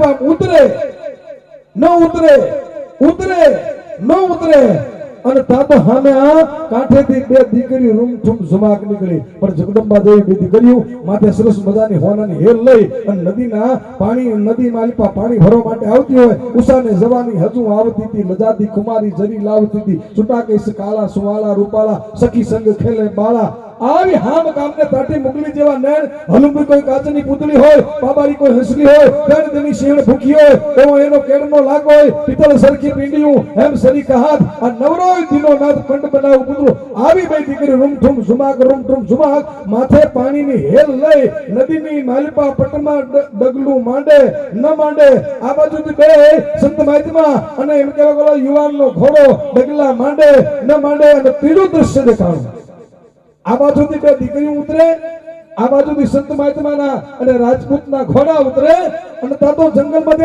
બાપ ઉતરે ન ઉતરે ઉતરે ન ઉતરે અને તાતો હામે આ કાંઠેથી બે દીકરી રૂમઠુમ ઝુમાક નીકળી પણ જગદંબા દેવી બે દીકરીઓ માથે સરસ મજાની હોનાની હેલ લઈ અને નદીના પાણી નદી માલિપા પાણી ભરવા માટે આવતી હોય ઉષાને જવાની હજુ આવતી હતી લજાદી કુમારી જરી લાવતી હતી છૂટાકેશ કાળા સુવાલા રૂપાલા સખી સંગ ખેલે બાળા આવી હામ ગામને તાટી મુગલી જેવા નેણ હલુંબી કોઈ કાચની પૂતળી હોય બાબારી કોઈ હસલી હોય તેણ તેની શેણ ભૂખી હોય એવો એનો કેડનો લાગ હોય પિત્તળ સરખી પીંડીયું એમ સરી કહાત આ નવરોય દીનો નાથ કંડ બનાવ પુત્રો આવી બે દીકરી રૂમઠુમ ઝુમાક માથે પાણીની હેલ લઈ નદીની માલિપા પટમાં ડગલું માંડે ન માંડે આ બાજુથી બે સંત માહિતીમાં અને એમ કહેવા ગયો યુવાનનો ઘોડો ડગલા માંડે ન માંડે અને ત્રીજું દ્રશ્ય દેખાણું આ બાજુથી બે દીકરીઓ ઉતરે આ બાજુથી સંત મહાત્માના અને રાજપૂતના ઘોડા ઉતરે અને તાતો જંગલમાં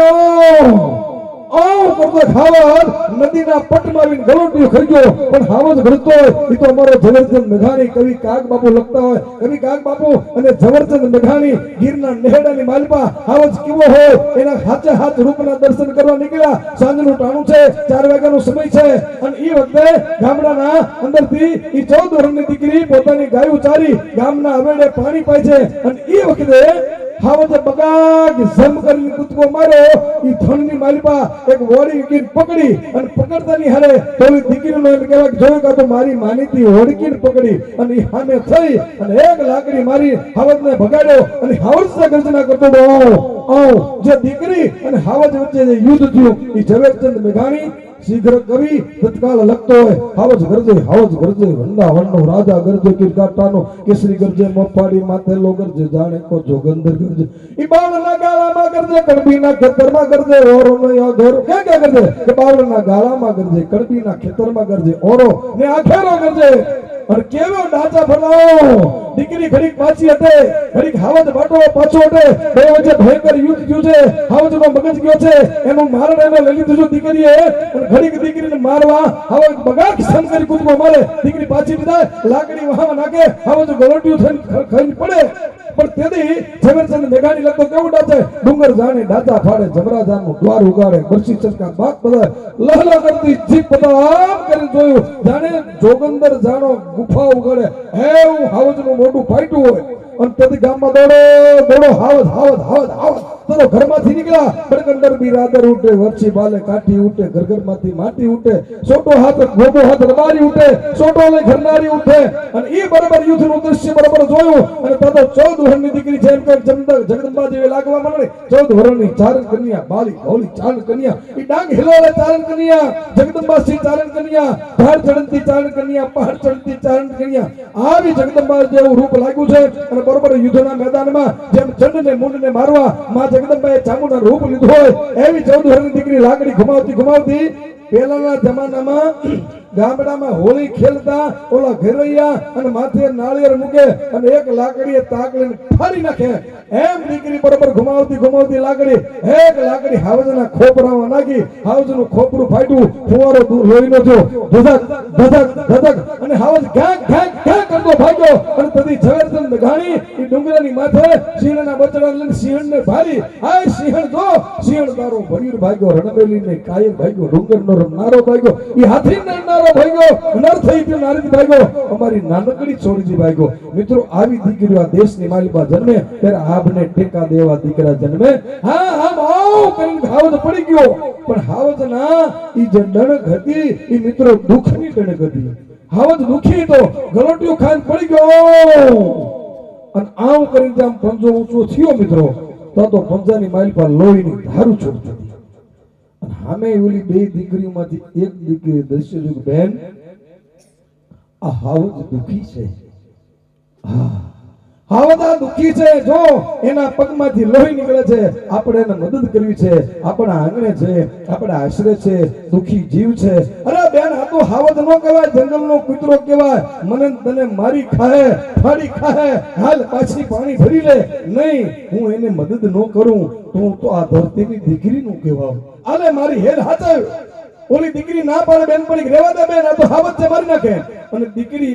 કરતો ખાવર નદીના પટમાં આવીને ગલોટિયો ખાઈ ગયો પણ હાવજ ઘડતો હોય એ તો અમારો ઝવેરચંદ મેઘાણી કવિ કાગ બાપુ લખતા હોય કવિ કાગ બાપુ અને ઝવેરચંદ મેઘાણી ગીરના નેહડાની માલપા હાવજ કેવો હોય એના હાચે હાથ રૂપના દર્શન કરવા નીકળ્યા સાંજનું ટાણું છે 4 વાગ્યાનો સમય છે અને એ વખતે ગામડાના અંદરથી એ 14 વર્ષની દીકરી પોતાની ગાયો ચારી ગામના હવેડે પાણી પાય છે અને એ વખતે હાવજે બગાગ જમ કરીને કૂદકો માર્યો ઈ ધણની માલિપા એક વોડી કીન પકડી અને પકડતાની હારે તોલી દીકરીનો એમ કહેવાય જોયો કા તો મારી માનીતી હોડકીને પકડી અને ઈ સામે થઈ અને એક લાકડી મારી હાવજને ભગાડ્યો અને હાવજને ગર્જના કરતો આવ જે દીકરી અને હાવજ વચ્ચે જે યુદ્ધ થયું ઈ ઝવેરચંદ મેઘાણી શીઘ્ર કવિ તત્કાલ લખતો હોય હાવજ ગરજે વંડાવણનો રાજા ગરજે કિરકાટાનો કેસરી ગરજે મફાડી માથેલો ગરજે જાણે કો જોગંદર ગરજે ઈ બાવળના ગાળામાં ગરજે કડબીના ખેતરમાં ગરજે ઓરોનો યા ઘેરો કે ગરજે કે બાવળના ગાળામાં ગરજે કડબીના ખેતરમાં ગરજે ઓરો ને આખેરો ગરજે અને કેવો ડાચા ફલાવો દીકરી ઘડીક પાછી હટે ઘડીક હાવજ બાટો પાછો હટે બે વચ્ચે ભયંકર યુદ્ધ થયું છે હાવજનો મગજ ગયો છે એનું મારણ એને લઈ લીધું છે દીકરીએ અને ઘડીક દીકરીને મારવા હાવજ બગાડ સંકરી કૂદકો મારે દીકરી પાછી જાય લાકડી વહામાં નાખે હાવજ ગલોટિયું થઈને ખાઈને પડે પણ તેથી ઝવેરચંદ મેઘાણી લખતો કેવું ડાચે ડુંગર જાણે ડાચા ફાડે જમરાજાનનું દ્વાર ઉગાડે બરસી ચરકા બાપ બધા લહલા કરતી જીભ બધા આમ કરીને જોયું જાણે જોગંદર જાણો ગુફા ઉગાડે એવું હાવજનું મોઢું ફાટ્યું હોય અને તેથી ગામમાં દોડો હાવજ તો ઘરમાંથી નીકળ્યા બડકંદર બિરાદર ઉઠે વરછી બાલે કાઠી ઉઠે ઘરમાંથી માટી ઉઠે સોટો હાથ ગોબો હાથ રબારી ઉઠે સોટો લઈ ઘરનારી ઉઠે અને એ બરાબર યુદ્ધનું દ્રશ્ય બરાબર જોયું અને તાતો 14 વર્ષની દીકરી છે એમ કે જગદંબા જેવી લાગવા માંડી 14 વર્ષની ચારણ કન્યા બાલી ભોલી ચારણ કન્યા ઈ ડાંગ હિલોળે ચારણ કન્યા જગદંબા સિંહ ચારણ કન્યા ધાડ ચડતી ચારણ કન્યા પહાડ ચડતી ચારણ કન્યા આવી જગદંબા જેવું રૂપ લાગ્યું છે અને બરાબર યુદ્ધના મેદાનમાં જેમ ચંડને મુંડને મારવા માં જગદંબાએ ચામુંડા રૂપ લીધું હોય એવી 14 વર્ષની દીકરી લાકડી ઘુમાવતી પહેલાના જમાનામાં ગામડામાં હોળી ખેલતા ઓલા ઘરૈયા અને માથે નાળિયેર મૂકે અને એક લાકડીએ તાકડીને ફાડી નાખે એમ દીકરી બરોબર ઘુમાવતી લાકડી એક લાકડી હાવજના ખોપરામાં નાખી હાવજનું ખોપરું ફાટ્યું ફુવારો લોહીનો થયો ધધક અને હાવજ ઘાંક કરતો ભાગ્યો અને તદી ઝવેરચંદ મેઘાણી ઈ ડુંગરાની માથે સિંહણના બચડા લઈને સિંહણને ભારી આ સિંહણ જો સિંહણ તારો ભરીર ભાગ્યો રણબેલીને કાયર ભાગ્યો ડુંગરનો નારો ભાગ્યો ઈ હાથીને નારો ભાગ્યો નર થઈ ગયો નારી ભાગ્યો અમારી નાનકડી છોડીજી ભાગ્યો મિત્રો આવી દીકરીઓ આ દેશની માલિકા જન્મે ત્યારે આપને ટેકા દેવા દીકરા જન્મે હા આવ કરીને હાવજ પડી ગયો પણ હાવજના ઈ જે ડણક હતી ઈ મિત્રો દુઃખની ડણક હતી હાવજ દુખી તો ગલોટિયો ખાઈને પડી ગયો અને આમ કરીને આમ પંજો ઊંચો થયો મિત્રો તો પંજાની માલિકા લોહીની ધારું છોડતી હામે ઓલી બે દીકરીઓમાંથી એક દીકરી દ્રશ્ય જોગ બેન આ હાવજ દુખી છે હાવજ દુખી છે જો એના પગમાંથી લોહી નીકળે છે આપણે એને મદદ કરવી છે આપણા આંગણે છે આપણા આશરે છે દુખી જીવ છે અરે બેન આ તો હાવજ નો કહેવાય જંગલનો કૂતરો કહેવાય મને તને મારી ખાહે ફાડી ખાહે હાલ પાછી પાણી ભરી લે નહીં હું એને મદદ ન કરું તો આ ધરતીની દીકરીનું કહેવાય આલે મારી હેલ હાચવ ઓલી દીકરી ના પાડે બેન પડી રેવા દે બેન, આ તો હાવત છે મારી નાખે. અને દીકરી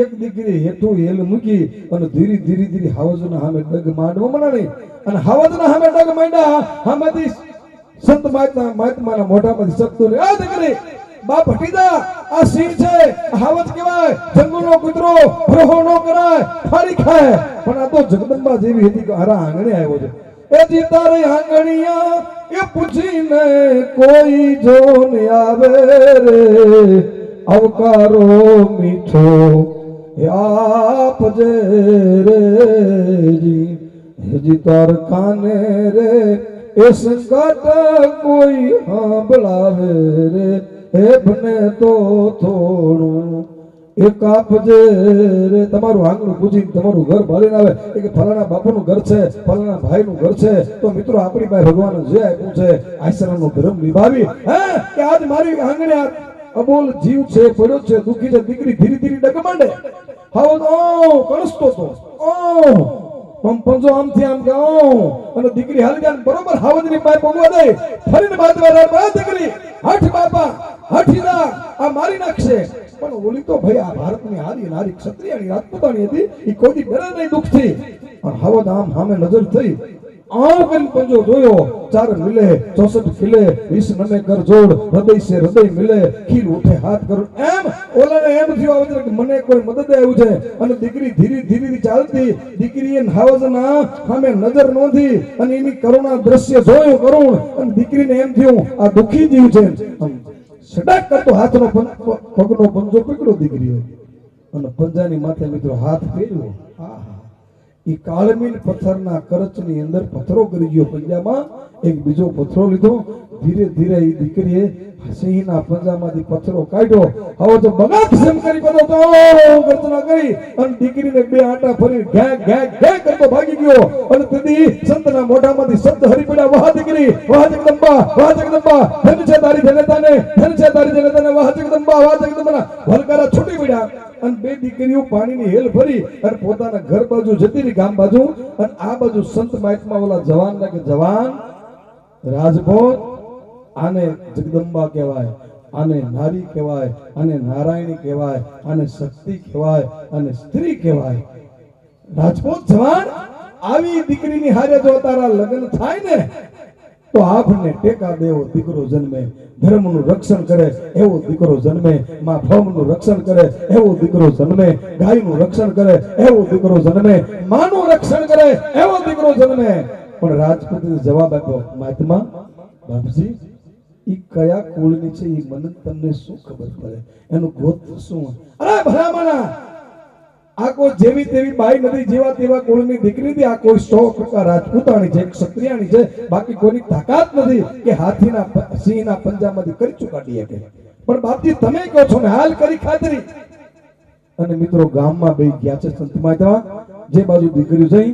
એક દીકરી હેઠું હેલ મૂકી અને ધીરે ધીરે ધીરે હાવજના સામે ડગ માંડવા મનાણી. અને હાવજના સામે ડગ માંડ્યા સામેથી સંત મહાત્માના મોઢામાંથી શબ્દો ને આ દીકરી બાપ હટી જા, આ સિંહ છે, હાવજ કહેવાય, જંગલનો કૂતરો, ભરોહો નો કરાય, ફાડી ખાય. પણ આ તો જગદંબા જેવી હતી કે હારા આંગણે આવ્યો છે. એ જી તારી આંગણિયા એ પૂછીને કોઈ જો ને આવે રે, આવકારો મીઠો આપજે રે જી, જી તાર કાને રે એ સંકટ કોઈ સાંભળાવે રે, હે બને તો થોડું એક આપજે રે. તમારું આંગણું પૂછીને તમારું ઘર ભાલીને આવે કે ફલાણા બાપુનું ઘર છે, ફલાણા ભાઈનું ઘર છે, તો મિત્રો આપણી પાસે ભગવાન જે આપ્યું છે આશ્રમનો ધર્મ નિભાવી હે કે આજ મારી આંગણે અબોલ જીવ છે, પડ્યો છે, દુખી છે, દીકરી ધીરે ધીરે ડગમાંડે. હાવ કણસતો તો પંજો આમથી આમ કે અને દીકરી હાલી જાય બરોબર હાવજની પાસે પગવા દે, ફરીને બાદવા દીકરી હઠ બાપા હઠી જા, આ મારી નાખશે. પણ ઓલી તો ભાઈ આ ભારતની આદિ નારી ક્ષત્રિયની રાજપૂતાણી હતી, એ કોઈ ડરે નહીં દુઃખથી. પણ હાવજ આમ સામે નજર થઈ, આમ કરીને પંજો જોયો, ચાર મિલે 64 ખીલે 20 નમે કર જોડ, હૃદય સે હૃદય મિલે ખીલ ઉઠે હાથ કરું. એમ ઓલાને એમ થયું આવે કે મને કોઈ મદદ આવ્યું છે. અને દીકરી ધીરે ધીરે ચાલતી, દીકરીએ હાવજના સામે નજર નોંધી અને એની કરુણા દ્રશ્ય જોયું કરુણ. અને દીકરીને એમ થયું આ દુખી જીવ છે. સડાક કરતો હાથનો પગનો પંજો પકડ્યો દીકરીએ અને પંજાની માથે મિત્રો હાથ ફેરવ્યો. ઈ કાળમીન પથ્થરના કરચની અંદર પથ્થરો કરી ગયો પંજામાં. એક બીજો પથ્થરો લીધો, ધીરે ધીરે ઈ દીકરીએ સિંહના પંજામાંથી પથ્થરો કાઢ્યો. હવે તો બગાત સેમ કરી બધો તો ગર્જના કરી અને દીકરીને બે આટા ફરી ઘે ઘે ઘે કરતો ભાગી ગયો. અને તેથી સંતના મોઢામાંથી શબ્દ હરી પડ્યા, વાહ દીકરી, વાહ જગદંબા, વાહ જગદંબા, ધન છે તારી જનતાને, ધન છે તારી જનતાને, વાહ જગદંબા, વાહ જગદંબા. વલકારા છૂટી પડ્યા અને બે દીકરીઓ પાણીની હેલ ભરી અને પોતાના ઘર બાજુ જતી રહી, ગામ બાજુ. અને આ બાજુ સંત મહાત્મા ઓલા જવાન ના કે જવાન રાજભોજ, આને જગદંબા કહેવાય, આને નારી કહેવાય, આને નારાયણી કહેવાય, આને શક્તિ કહેવાય, આને સ્ત્રી કહેવાય. રાજપૂત જવાન આવી દીકરીની હારે જો તારા લગ્ન થાય ને તો આપને ટેકા દેવો દીકરો જન્મે, ધર્મનું રક્ષણ કરે એવો દીકરો જન્મે, માં ભૌમનું રક્ષણ કરે એવો દીકરો જન્મે, ગાયનું રક્ષણ કરે એવો દીકરો જન્મે, માનું રક્ષણ કરે એવો દીકરો જન્મે. પણ રાજપૂતે જવાબ આપ્યો, મહાત્મા બાપજી ઈ કયા કુળની છે ઈ મને તમને શું ખબર પડે, એનું ગોત્ર શું? અરે ભલામણા આ કોઈ જેવી તેવી બાઈ નથી, જેવા તેવા કુળની દીકરી હતી. આ કોઈ 100% રાજપૂતાણી છે, ક્ષત્રિયાણી છે, બાકી કોઈની તાકાત નથી કે હાથીના સિંહના પંજામાંથી કરી કાઢી શકે. પણ બાપજી તમે કહો છો ને હાલ કરી ખાતરી. અને મિત્રો ગામમાં બે ગયા છે સંત મહાત્મા, જે બાજુ દીકરી જઈ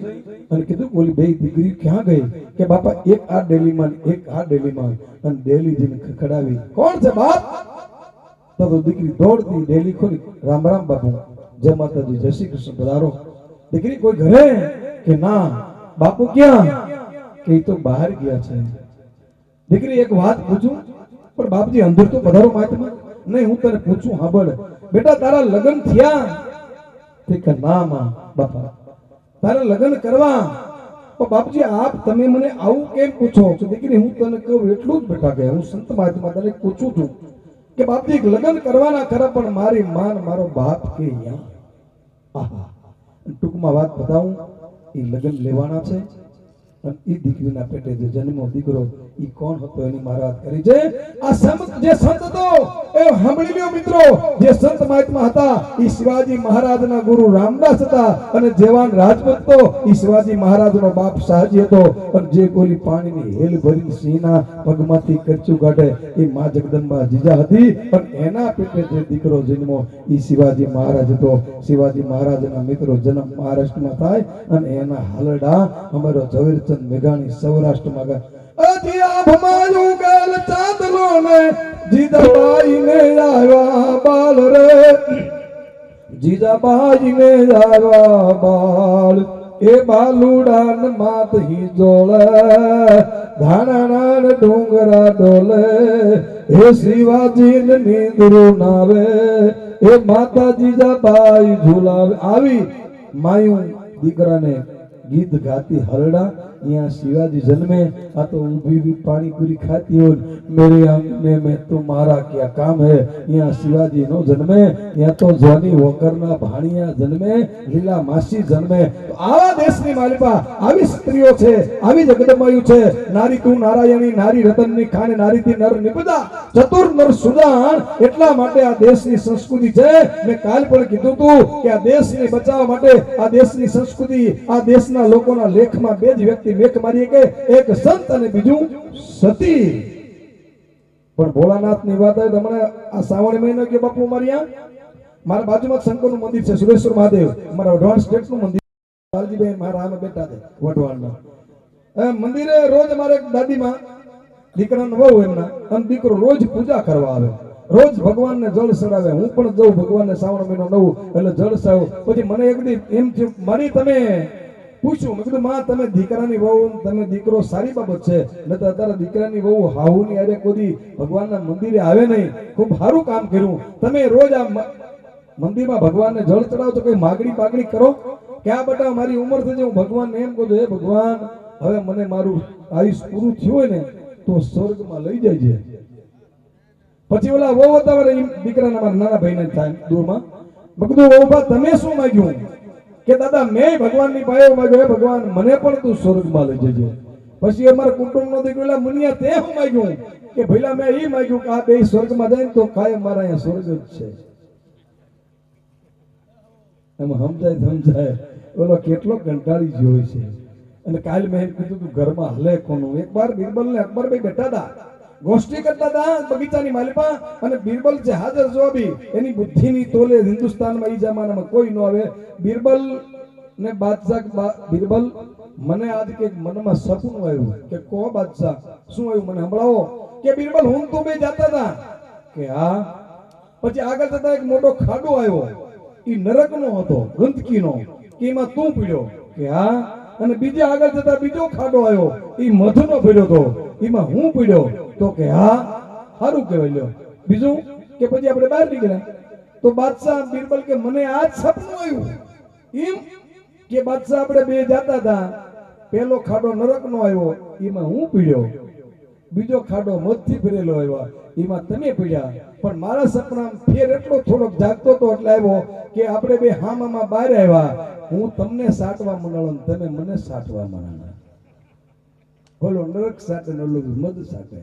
અને કીધું ઓલી બે દીકરી ક્યાં ગઈ? કે બાપા એક આ ડેલીમાં એક આ ડેલીમાં. અને ડેલી જઈને ખખડાવી, કોણ છે બાપ? તો દીકરી દોડતી ડેલી ખોલી, રામ રામ બાપુ, જય માતાજી, જય શ્રી કૃષ્ણ, પધારો. દીકરી કોઈ ઘરે? કે ના. બાપુ ક્યાં? કે તો બહાર ગયા છે. દીકરી એક વાત પૂછું? પણ બાપજી અંદર તો પધારો મહાત્મા. નહીં હું તને પૂછું સાંભળ, બેટા તારા લગ્ન થયા? કે ના માં બાપા તારે લગ્ન કરવા. પણ બાપજી આપ તમે મને આવું કેમ પૂછો છો? દીકરી હું તને કહું એટલું જ બેટા કે હું સંત મહાત્મા તને પૂછું છું કે બાપજી લગ્ન કરવાના ખરા, પણ મારી માન મારો બાપ કે ટૂંકમાં વાત બતાવું, એ લગ્ન લેવાના છે. અને એ દીકરીના પેટે જે જન્મો દીકરો એ કોણ હતો એની મારા વાત કરી છે. આ સંત જે સંત હતો એ સાંભળી લ્યો મિત્રો, જે સંત મહાત્મા હતા એ શિવાજી મહારાજના ગુરુ રામદાસ હતા. અને જવાન રાજપૂત તો એ શિવાજી મહારાજનો બાપ શાહજી હતો. અને જે કોલી પાણીની હેલ ભરી સિંહના પગમાંથી કરચું કાઢે એ માં જગદંબા જીજા હતી. અને એના પેટે જે દીકરો જન્મો એ શિવાજી મહારાજ હતો. શિવાજી મહારાજના મિત્રો જન્મ મહારાષ્ટ્રમાં થાય અને એના હાલડા અમારો ઝવેરચંદ મેઘાણી સૌરાષ્ટ્રમાં ગયા. અધિયા ભમાયું ગેલ ચાંદલો ને જીજાબાઈ ને આવ્યા બાલ રે, જીજાબાઈ ને આવ્યા બાલ. એ બાલુડાન માત હી જોળે, ધાણાના ડુંગરા ડોલે, હે શિવાજી ને નીંદરું નાવે એ માતાજી બાઈ ઝુલાવે આવી માયું દીકરાને ગીત ગાતી હરડા यहाँ शिवाजी जन्मे आ तो ऊभी भी पानी पूरी खाती हो मेरे आंगने में तुम्हारा क्या काम है यहाँ शिवाजी नो जन्मे यहाँ तो जवानी वोकरना भाणिया जन्मे लीला मासी जन्मे तो आवा देशनी मालिपा आवी स्त्रीओ छे आवी जगदंबायु छे नारी तू नारायणी नारी रतननी खाने नारी थी नर निपदा चतुर नर सुजान એટલા માટે આ દેશની સંસ્કૃતિ છે મેં કાલ પણ કીધું હતું કે આ દેશને બચાવવા માટે આ દેશની સંસ્કૃતિ આ દેશના લોકોના લેખમાં બે જ વ્યક્તિ મેખ મારી કે એક સંત અને બીજું સતી પણ ભોળાનાથની વાત આવે તો મને આ શ્રાવણ મહિનો કે બાપુ મારિયા મારા બાજુમાં શંકરનું મંદિર છે સુરેશ્વર મહાદેવ મારા વઢવાણ સ્ટેટનું મંદિર લાલજીભાઈ મારા આમે બેઠા છે વઢવાણના મંદિરે રોજ મારે દાદીમાં દીકરાનો વહુ એમના અને દીકરો રોજ પૂજા કરવા આવે રોજ ભગવાનને જળ ચડાવે હું પણ જઉં ભગવાનને શ્રાવણ મહિનો નવું એટલે જળ ચડાવું પછી મને એક દી એમ થયું મારી તમે પૂછ્યું મેં કીધું માં તમે દીકરાની વહુ તમે દીકરો સારી બાબત છે ને તો અત્યારે દીકરાની વહુ હાહુની આરે કોઈ ભગવાનના મંદિરે આવે નહીં ખૂબ સારું કામ કર્યું તમે રોજ આ મંદિરમાં ભગવાનને જળ ચડાવો તો કઈ માગણી કરો કે આ બેટા મારી ઉંમર થઈ જાય હું ભગવાનને એમ કહું હે ભગવાન હવે મને મારું આયુષ પૂરું થયું હોય ને તો સ્વર્ગમાં લઈ જાય પછી ઓલા વહુ હતા દીકરાના મારા નાના ભાઈને થાય દૂરમાં મેં કીધું વહુ તમે શું માંગ્યું કે દાદા મેં ભગવાનની પાસે માંગ્યો હે ભગવાન મને પણ તું સ્વર્ગમાં લઈ જજે પછી અમારા કુટુંબનો દીકરો મુનિયા તે હું માંગ્યું કે ભઈલા મેં એ માંગ્યું કે આ બે સ્વર્ગમાં જાય તો કાયમ મારા અહીંયા સ્વર્ગ જ છે એમાં સમજાય ઓલો કેટલો કંટાળી ગયો છે અને કાલ મેં કીધું તું ઘરમાં હલે કોનું એકવાર બિરબલ ને અકબર ભાઈ બેઠા હતા ગોષ્ઠી કરતા હતા બગીચાની માલિપા અને બિરબલ છે હાજર જવાબી એની બુદ્ધિની તોલે હિન્દુસ્તાનમાં ઈ જમાનામાં કોઈ ન આવે બિરબલ ને બાદશાહ બિરબલ મને આજ કે મનમાં સપનું આવ્યું કે કો બાદશાહ શું આવ્યું મને સંભળાવો કે બિરબલ હું તો બે જાતા હતા કે હા પછી આગળ જતા એક મોટો ખાડો આવ્યો ઈ નરકનો હતો ગંદકીનો કે એમાં તું પીડ્યો કે હા અને બીજા આગળ જતા બીજો ખાડો આવ્યો ઈ મધુનો પીડ્યો તો એમાં હું પીડ્યો તો કે હા સારું કહેવાય લ્યો બીજું કે પછી આપણે બહાર નીકળ્યા તો બાદશાહ બિરબલ કે મને આજ સપનું આવ્યું એમ કે બાદશાહ આપણે બે જાતા હતા પેલો ખાડો નરકનો આવ્યો એમાં હું પીડ્યો બીજો ખાડો મધથી ભરેલો આવ્યો એમાં તમે પીડ્યા પણ મારા સપના ફેર એટલો થોડોક જાગતો તો એટલે આવ્યો કે આપણે બે હામામાં બહાર આવ્યા હું તમને સાટવા મનાળો તમે મને સાટવા મનાણા બોલો નરક સાટે નલો મધ સાટે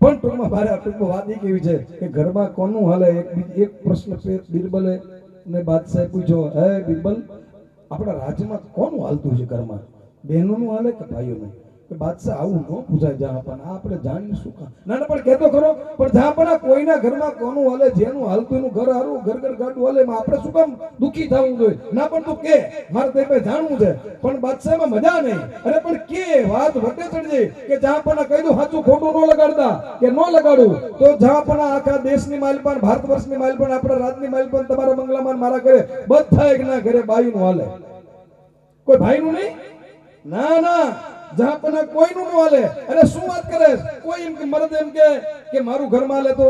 પણ ટૂંકમાં મારે ટૂંકમાં વાત એ કેવી છે કે ઘરમાં કોનું હાલે એક પ્રશ્ન બિરબલે ને બાદશાહે પૂછ્યો હે બિરબલ આપણા રાજ્યમાં કોનું હાલતું છે ઘરમાં બહેનોનું હાલે કે ભાઈઓનું કે બાદશાહ આવું ન પૂછાય જહાપના આપણે જાણીને શું કામ ના પણ કહેતો ખરો પણ જહાપના કોઈના ઘરમાં કોનું હાલે જેનું હાલતું એનું ઘર હારું ઘર ગાડું હાલે આપણે શું કામ દુખી થવું જોઈએ ના પણ તું કે મારે તે ભાઈ જાણવું છે પણ બાદશાહમાં મજા નહીં અરે પણ કે વાત વટે ચડજે કે જહાપના કહી દઉં સાચું ખોટું ન લગાડતા કે ન લગાડું તો જહાપના આખા દેશની માલપાન ભારત વર્ષની માલપાન આપણા રાજની માલપાન તમારા બંગલામાં મારા ઘરે બધા એક ના ઘરે બાઈનું હાલે કોઈ ભાઈનું નહીં ના ના જહાપના કોઈનું ન હાલે અરે શું વાત કરે કોઈ એમ કે મરદ એમ કે મારું ઘરમાં હાલે તો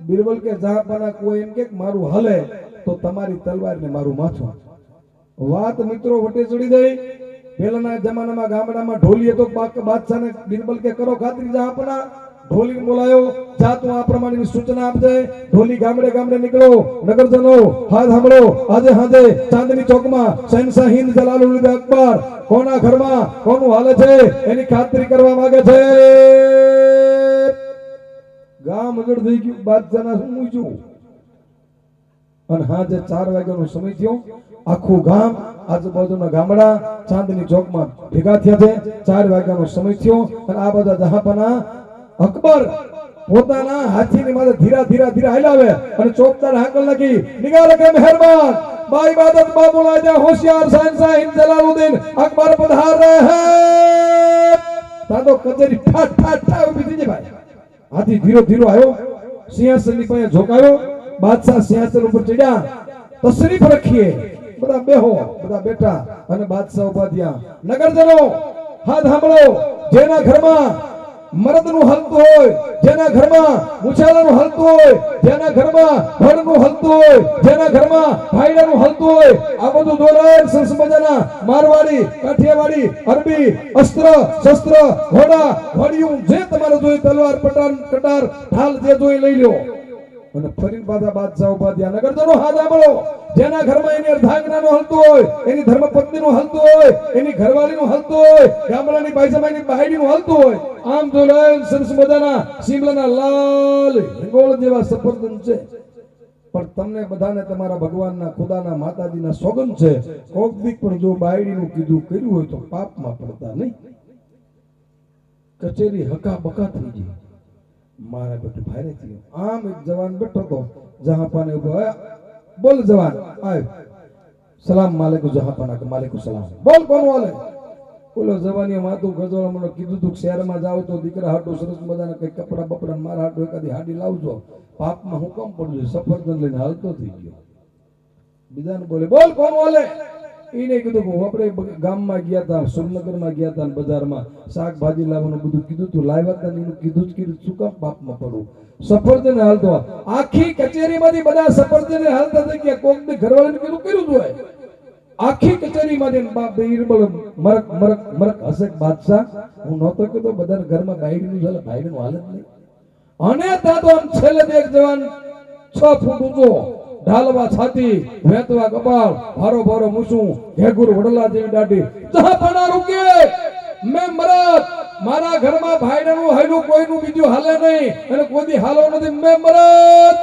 બિરબલ કે જહાપના કોઈ એમ કે મારું હાલે તો તમારી તલવાર ને મારું માથું વાત મિત્રો વટે ચડી જાય પહેલાના જમાનામાં ગામડામાં ઢોલી હતો બાદશાહને બિરબલ કે કરો ખાતરી જહાપના ઢોલી બોલાયો જા તું આ પ્રમાણેની સૂચના આપજે ઢોલી ગામડે ગામડે નીકળો નગરજનો હાથ સાંભળો આજે હાજે ચાંદની ચોકમાં શહેનશાહ હિંદ જલાલુલ અકબર કોના ઘરમાં કોનું હાલે છે એની ખાતરી કરવા માંગે છે ગામ આગળ થઈ ગયું બાદશાહના શું મૂક્યું અને હાજે 4 વાગ્યાનો સમય થયો આખું ગામ આજુબાજુના ગામડા ચાંદની ચોકમાં ભેગા થયા છે 4 વાગ્યાનો સમય થયો અને આ બધા જહાપના અકબર પોતાના હાથીની માથે ધીરા ધીરા ધીરા હલાવે અને ચોકદાર હાકલ નાખી નિગાર કે મહેરબાન બાઈ બાદત બાબુલા જા હોશિયાર શહેનશાહ હિંદ જલાલુદ્દીન અકબર પધાર રહે હે તાતો કચેરી ઠા ઠા ઠા ઉભી થઈ ભાઈ હાથી ધીરો ધીરો આવ્યો સિંહાસનની પાસે ઝોકાયો બાદશાહ સિંહાસન ઉપર ચડ્યા તશરીફ રખીએ બધા બેહો બધા બેઠા અને બાદશાહ ઉભા થયા નગરજનો હાથ સાંભળો જેના ઘરમાં મરદનું હાલતું હોય, જેના ઘરમાં મુછાળાનું હાલતું હોય, જેના ઘરમાં ભણનું હાલતું હોય, જેના ઘરમાં ભાઈડાનું હાલતું હોય, આ બધું દોરાય સરસ મજાના મારવાડી, કાઠિયાવાડી, અરબી, અસ્ત્ર, શસ્ત્ર, ઘોડા, ઘોડિયું જે તમારે જોઈએ તલવાર, પટાન, કટાર, ઢાલ જે જોઈએ લઈ લો. અને ફરીને પાછા બાદશાહ ઉભા થયા. નગરજનો હાથ સાંભળો, જેના ઘરમાં એની અર્ધાંગનાનું હાલતું હોય, એની ધર્મપત્નીનું હાલતું હોય, એની ઘરવાળીનું હાલતું હોય, ગામડાની બાઈજમાઈની બહાઈડીનું હાલતું હોય, આમ જો લઈને સરસ મજાના શિમલાના લાલ હિંગોળ જેવા સફરજન છે. પણ તમને બધાને તમારા ભગવાનના ખુદાના માતાજીના સોગંદ છે, કોક દીક પણ જો બાયડીનું કીધું કર્યું હોય તો પાપમાં પડતા નહીં. કચેરી હકા બકા થઈ ગઈ. મારા બેટું ભારે થયો. આમ એક જવાન બેઠો તો જહાપાને ઉભો, બોલ જવાન, આય સલામ માલિકુ જહાપાના કે માલિકુ સલામ. બોલ કોણ વાલે? બોલો જવાનીઓ માથું ગજોળા મને કીધું તું શહેરમાં જાવ તો દીકરા હાટું સરસ મજાના કઈ કપડા બપડા મારા હાટું એકાદી હાડી લાવજો. પાપમાં હું કેમ પડું છું? સફરજન લઈને હાલતો થઈ ગયો. બીજાને બોલે, બોલ કોણ વાલે? એને કીધું કે આપણે ગામમાં ગયા હતા, સુરનગરમાં ગયા હતા, બજારમાં શાકભાજી લાવવાનું બધું કીધું તું, લાવ્યા હતા એનું કીધું જ કીધું, શું કામ પાપમાં પડું? સફરજન હાલતો. આખી કચેરીમાંથી બધા સફરજન હાલતા થઈ ગયા. કોકને ઘરવાળાને કીધું કર્યું તું. આખી કચેરીમાંથી બીરબલ મરક મરક મરક હશે બાદશાહ. હું નહોતો કીધો બધાના ઘરમાં બાયડીનું ચાલે, બાયડીનું હાલત નહીં. અને ત્યાં તો આમ છેલ્લે એક જવાન 6 ફૂટ ઊંચો, ઢાલવા છાતી, વેતવા કપાળ, ભારો ભારો મૂછું, ઘેગુર વડલા જેવી દાઢી, જહાપના રૂકે મેં મરદ, મારા ઘરમાં ભાઈડાનું હાલ્યું, કોઈનું બીજું હાલે નહીં અને કોઈ હાલો નથી, મેં મરદ.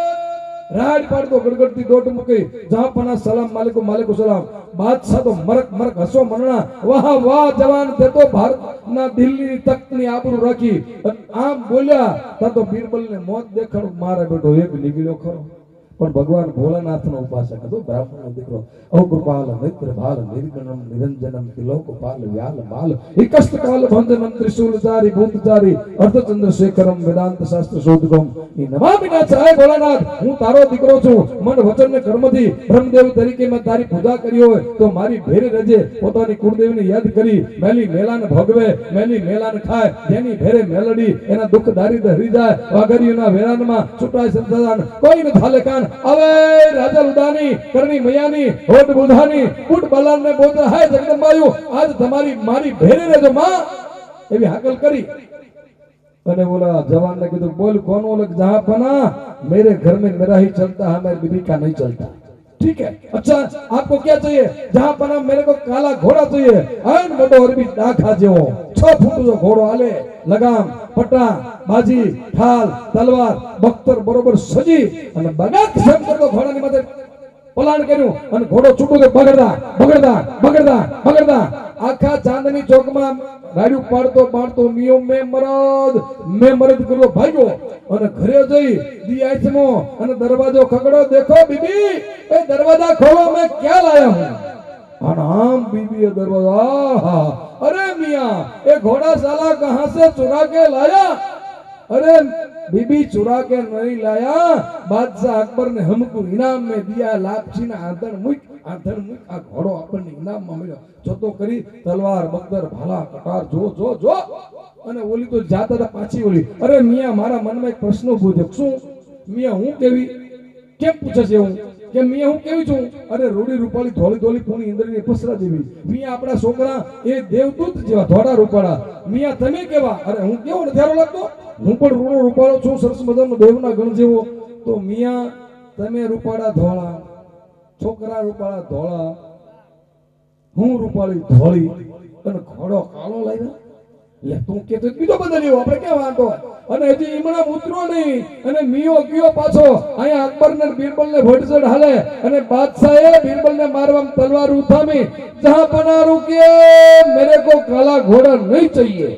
રાડ પાડતો ગડગડતી દોટ મૂકી, જહાપના સલામ માલિકુ માલિકુ સલામ. બાદશાહ તો મરક મરક હસો મરણા, વાહ વાહ જવાન તે તો ભારતના દિલ્હીની તખ્તની આબરૂ રાખી. આમ બોલ્યા તા તો બીરબલને મોત દેખાડું. મારા બેટો એક નીકળ્યો ખરો, પણ ભગવાન ભોળાનાથનો ઉપાસક હતો, બ્રાહ્મણનો દીકરો. અવકૃપાલ મિત્ર ભાલ નિર્ગણમ નિરંજનમ તિલોકપાલ વ્યાલ બાલ એકસ્તકાલ બંધનમ ત્રિશૂલચારી ભૂતચારી અર્ધચંદ્રશેખરમ વેદાંત શાસ્ત્ર શોધકમ. ઈ નમામિના ચાહે ભોળાનાથ, હું તારો દીકરો છું. મન વચન ને કર્મથી બ્રહ્મદેવ તરીકે મેં તારી પૂજા કરી હોય તો મારી ભેરે રહેજે. પોતાની કુળદેવીને યાદ કરી મેલી મેલાને ભોગવે, મેલી મેલાને ખાય. જેની ભેરે મેલડી એના દુઃખ દારિદ્ર હરી જાય. વાઘરીઓના વેરાનમાં છૂટાય સંતાન, કોઈને થાલે કાન આવે. રાજા લુદાની કરણી મયાની હોટ બુધાની કુટ બલાને બોલતા, હાય જગદંબાયુ આજ તમારી મારી ભેરે રહેજો માં, એવી હાકલ કરી. અને બોલા જવાનને કીધું, બોલ કોણ? બોલે જહાપના मेरे घर में मेरा ही चलता है, मेरी बीवी का नहीं चलता. ठीक है, अच्छा आपको क्या चाहिए? जहापना मेरे को काला घोड़ा चाहिए. ऐन मोटो अरबी डाखा जेवो 6 फूट जो घोड़ो हाले, लगाम, पट्टा, बाजी, ढाल, तलवार, बख्तर बरोबर सजी અને બગાક સમ કરતો ઘોડાની માથે પલાણ કર્યું અને ઘોડો છૂટો કે બગડતા બગડતા બગડતા બગડતા આખા ચાંદની ચોકમાં ગાડ્યું પાડતો પાડતો મિયો મેં મરદ કરતો ભાગ્યો અને ઘરે જઈ દી આઈસમો અને દરવાજો ખગડો. દેખો બીબી, એ દરવાજા ખોલો, मैं क्या लाया हूं. आराम बीबी दरवाजा, अरे मियां ये घोड़ा साला कहां से चुरा के लाया? अरे बीबी चुरा के नहीं लाया, बादशाह अकबर ने हमको इनाम में दिया. लापसी ना आंधण मुख आ घोड़ो अपन इनाम में मिलो. जो तो करी तलवार बख्तर भाला कटार जो जो जो અને ઓલી તો જાતા હતા પાછી ઓલી. અરે મિયા મારા મનમાં એક પ્રશ્ન ઉભો થયો. શું મિયા હું કેવી? કેમ પૂછે છે હું કે મિયા હું કેવી છું? અરે રૂડી રૂપાળી ધોળી ધોળી પૂણી ઇન્દ્રની પસરા જેવી. મિયા આપણા છોકરા એ દેવદૂત જેવા ધોળા રૂપાળા. મિયા તમે કેવા? અરે હું કેવો નજારો લાગતો? હું પણ રૂડો રૂપાળો છું, સરસ મજાનો દેવના ગણ જેવો. તો મિયા તમે રૂપાળા ધોળા, છોકરા રૂપાળા ધોળા, હું રૂપાળી ધોળી અને ઘોડો કાળો લાવ્યા. લે તું કેતો બીજો બદલ્યો, આપણે કે વાંધો. અને હજી ઈમણા ઉતરો નહીં અને મિયો ગયો પાછો. અહીંયા અકબર ને બીરબલ ને ભડસડ હાલે અને બાદશાહે બીરબલ ને મારવા તલવાર ઉઠામી. જહાં પના રૂકે મેરે કો કાલા ઘોડા નહીં चाहिए.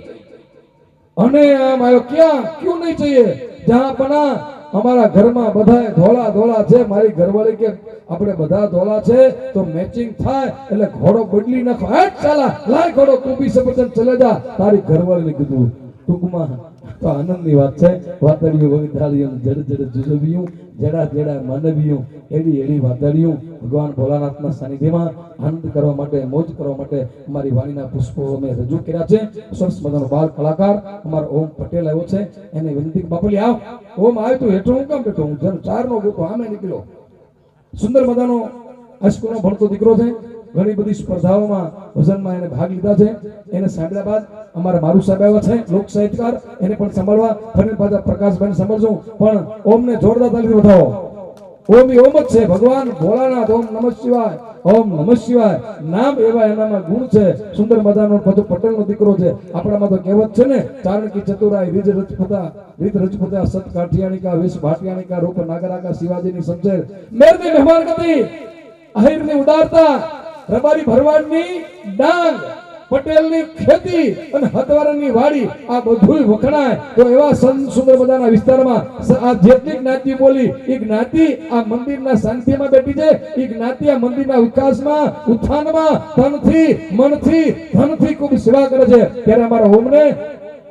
અને આમ આયો, ક્યાં ક્યું નહીં चाहिए? જહાં પના અમારા ઘરમાં બધા ધોળા ધોળા છે. મારી ઘરવાળી કે આપણે બધા ધોળા છે તો મેચિંગ થાય એટલે ઘોડો બદલી નાખો. હેટ ચાલા લાય ઘોડો, તું બી સફરજન ચલે જા. તારી ઘરવાળીને કીધું ટૂંકમાં તો આનંદની વાત છે. વાતળિયું વગડાળિયું જડ જડ જુજવ્યું જડા જડા માનવ્યું એડી એડી વાતળિયું ભગવાન ભોલાનાથના સાનિધ્યમાં આનંદ કરવા માટે મોજ કરવા માટે અમારી વાણીના પુષ્પો અમે રજૂ કર્યા છે. સરસ મજાનો બાળ કલાકાર અમારો ઓમ પટેલ આવ્યો છે. એને વિનંતી બાપલી આવ. ઓમ આવ્યો તો હેઠો હું કામ બેઠો હું જન ચાર નો ગોતો આમે નીકળ્યો. સુંદર મજાનો હાઈસ્કૂલનો ભણતો દીકરો છે. ઘણી બધી સ્પર્ધાઓમાં ભજનમાં એને ભાગ લીધા છે. એને સાંભળ્યા બાદ અમારા મારુ સાહેબ આવ્યા છે લોક સાહિત્યકાર, એને પણ સંભાળવા ફરી પાછા પ્રકાશભાઈ સંભાળશું. પણ ઓમને જોરદાર તાલીથી વધાવો. ઓમ ઈ ઓમ જ છે, ભગવાન ભોળાનાથ. ઓમ નમઃ શિવાય, ઓમ નમઃ શિવાય. નામ એવા એનામાં ગુણ છે. સુંદર મજાનો બધો પટેલનો દીકરો છે. આપણામાં તો કહેવત છે ને, ચારણકી ચતુરાય રીત રજપૂતા સત કાઠિયાણીકા વેશ ભાટિયાણીકા રૂપ નાગરાકા શિવાજીની સમજેર મેરની મહેમાન ગતિ આહિરની ઉદારતા રબારી ભરવાડની ડાંગ પટેલની ખેતી અને હતવારાની વાડી આ બધુંય વખણાય. તો એવા સુંદર મજાના વિસ્તારમાં આ જેટલી જ્ઞાતિ બોલી એ જ્ઞાતિ આ મંદિરના શાંતિમાં બેઠી છે. એ જ્ઞાતિ આ મંદિરના વિકાસમાં ઉત્થાનમાં તનથી મનથી ધનથી ખૂબ સેવા કરે છે. ત્યારે અમારા હોમને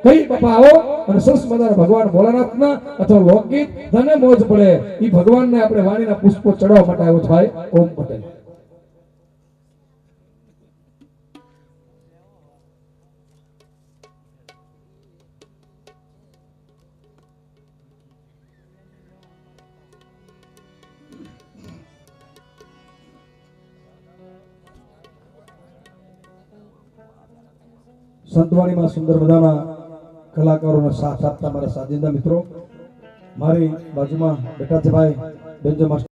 કઈ બાપા આવો અને સરસ મજાના ભગવાન ભોલાનાથના અથવા લોકગીત ધને મોજ પડે એ ભગવાનને આપણે વાણીના પુષ્પો ચડાવવા માટે આવ્યો છે. ભાઈ ઓમ પટેલ. સંતવાણીમાં સુંદર મજાના કલાકારોને સાથ આપતા મારા સાજિંદા મિત્રો, મારી બાજુમાં બેઠા છે ભાઈ બેન્જો માસ્ટર.